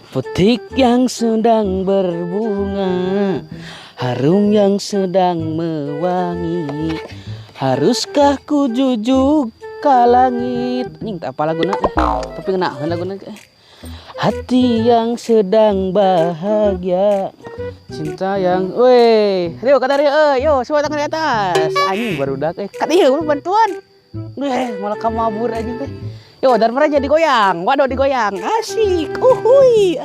Petik yang sedang berbunga, harum yang sedang mewangi. Haruskah ku jujuk ke langit? Ini tak apa laguna, tapi kena laguna. Hati yang sedang bahagia, cinta yang, weh, Rio kata Rio, yo semua tangan di atas. Anjing baru dak, kata Rio bantuan. Malah kamabur aja teh. Yo, dan mereka digoyang. Waduh, digoyang. Asik. Uhui.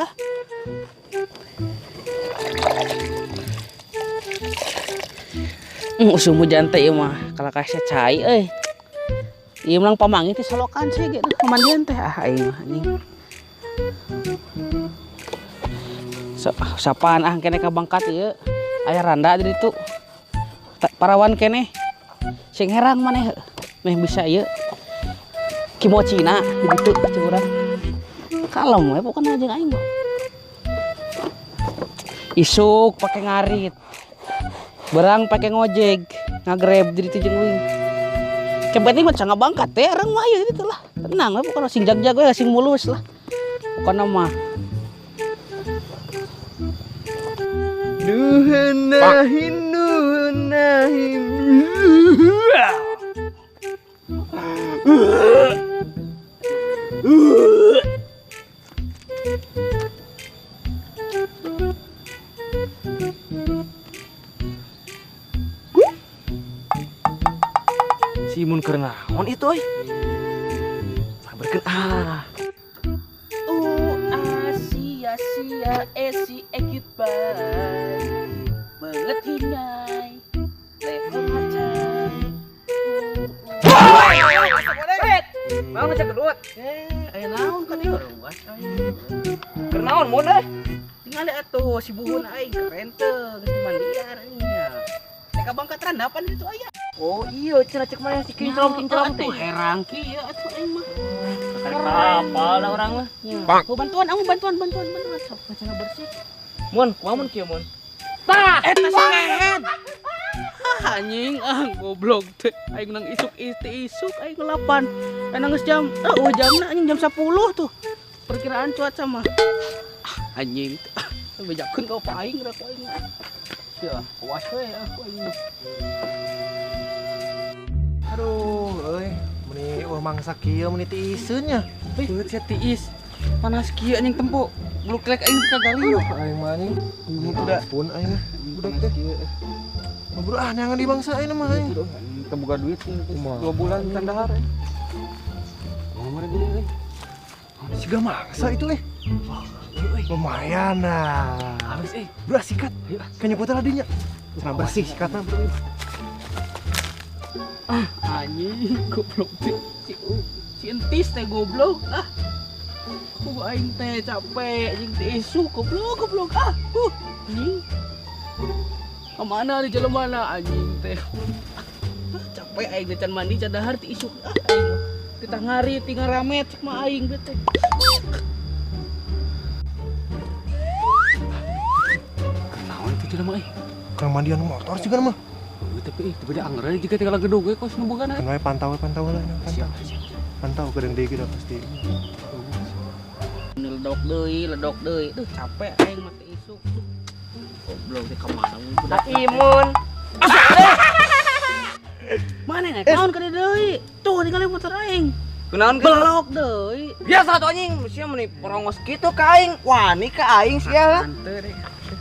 Usum hujan teh mah kalau kasih cai ieu mah pamangi teh solokan sih gitu. Pemandian teh ieu mah anjing. Sapaan kene ka bangkat ieu. Aya randa di ditu. Parawan kene. Sing herang maneh meh bisa ieu. Kimochina gitu curang kalem ya pokoknya aja aing isuk pakai ngarit berang pakai ngojek ngagrab jadi tujung wing kebetulan mah canggah bangkat teh orang mah ya gitu lah tenang lah pokoknya sing jag-jag we sing mulus lah pokoknya mah nuhanahin Simun kernaon itu sabarkeun Asia esi ekit bay banget hinai level macan mau ngecek kedut aya naon ka dieu ruas kernaon mun tinggal atuh si buhun aing keren teu geus mandian aing nya teka bangkat randapan itu aya oh iya cenah cek mana si kinclong teh herang kieu atuh aing mah apa lah urang mah bantuan bantuan cenah bersih mun kumaha mun kieu mun tah eta sangehead anjing goblok teh aing nang isuk aing ngelapan nang jam jamna anjing jam 10 tuh perkiraan cuaca mah anjing bejakeun ka aing ra ku aing sia awas we aku aing aduh meni mangsa kieu meni tiiseun nya beut sia tiis panas kieu anjing tempo bluk lek aing kagali aing mah anjing budak pun aing budak teh buru neangan di bangsa ini mah kita buka duit 2 bulan kandahar siga maksa itu lumayan nah habis bro sikat kayaknya putar ladinya cenah bersih sikatna bro anjing goblok si entis teh goblok ku aing teh capek jeung teh isu goblok anjing kemana di jalan mana anjing teh capek aing can mandi can dahar ti isuk aing kita ngari tinggal ramet cek mah aing teh naon itu jelema keur mandian motor sih kan mah tapi da anggar jika tinggal gedung we kos nu boga kan we pantau lah pantau kadang deui kita pasti ledok deui duh capek aing mah teh isuk goblok teh kemana budak imun mana nih naon ka deui tuh tinggal motor aing kunaon belok deui biasa tuh anjing sia meni porongos kitu ka aing wani ka aing sia henteu deh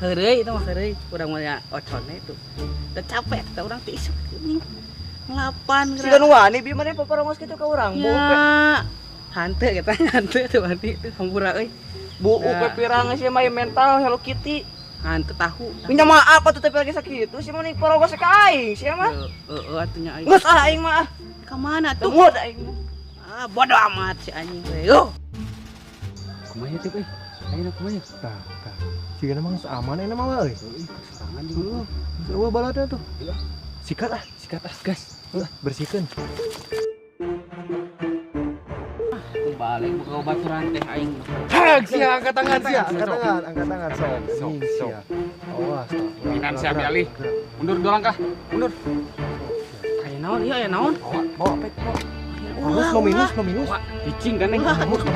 heureuy itu mah heureuy urang mah ocone itu teu capek teh urang teh isuk anjing ngelapan siga nu wani bieu mah porongos kitu ka urang ya henteu kita henteu teh wani teh hampura euy buuk pirang sia mah mental Hello Kitty henteu tahu minta maaf atuh tapi lagi sakitu sia mah porongos ka aing sia mah atunya aing geus aing mah ka mana tuh mood aing bodoh amat si anjing teh yo kumaha teh ayeuna kumaha tah siga mah aman enak mah euy serangan juga eueuh balada tuh sikat gas bersihkeun balik buka baturan teh aing sia angkat tangan sok awas Minan si Abi Ali mundur 2 langkah mundur aya naon ieu aya naon bawa pet Halus no minus, no minus. Wah, licin kan neng.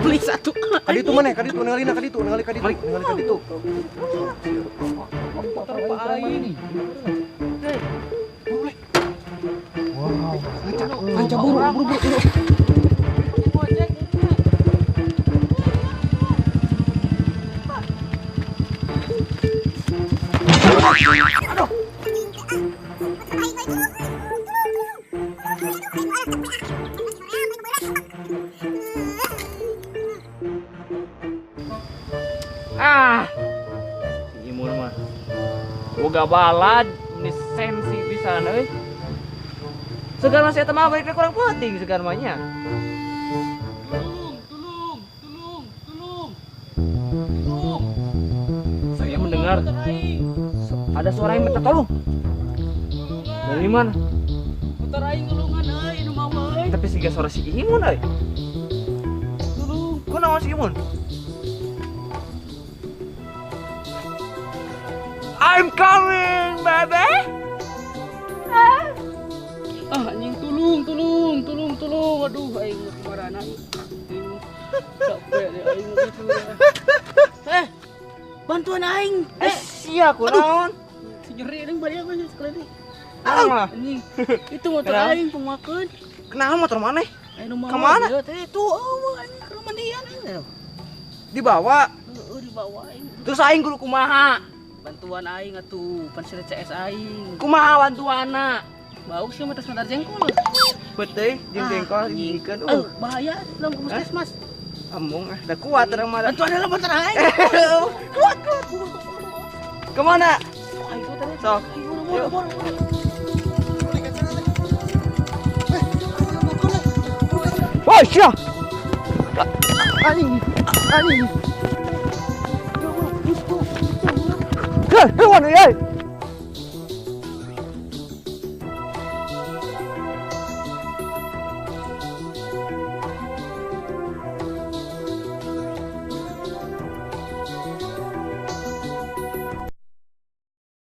Beli satu. Kadi itu mana? Kadi itu ningali kadi itu. Motor apa aing? Wow, lanca buru. Si Imun mah. Boga balad, ini sensi pisan euy. Segar masih eta mah baiknya kurang penting segar mahnya. Tolong. Saya mendengar ada suara yang minta tolong. Dari mana? Motor aing ngulungan euy nu mau euy. Tapi siga suara si Imun euy. Tulung. Kunaon si Imun? I'm coming, baby. Anjing tulung. Aduh aing mah kumarana. Capek deh aing gitu. Bantuan aing. Sia kunaon? Si nyeri aing bari apa sih sekali. Ah, Anjing. Itu motor Kenapa? aing pemakeun. kenapa motor mana? Aing nu mau. Kemana? Itu aing ke mandian aing. Dibawa. Heeh dibawa aing. Terus aing kudu kumaha? Bantuan aing atuh, pan sira CS aing. Kumaha bantuanna? Bau sih mah tes ngadar jengkol. Beteuy jeung jengkol dijikeun. Bahaya dalam puskesmas. Embung da kuat urang mah. Bantuan dalam motor aing. Kuat. Kemana? Ayo tadi. Sok. Yuk. Wah, sia. Anjing. Heh, mana ya?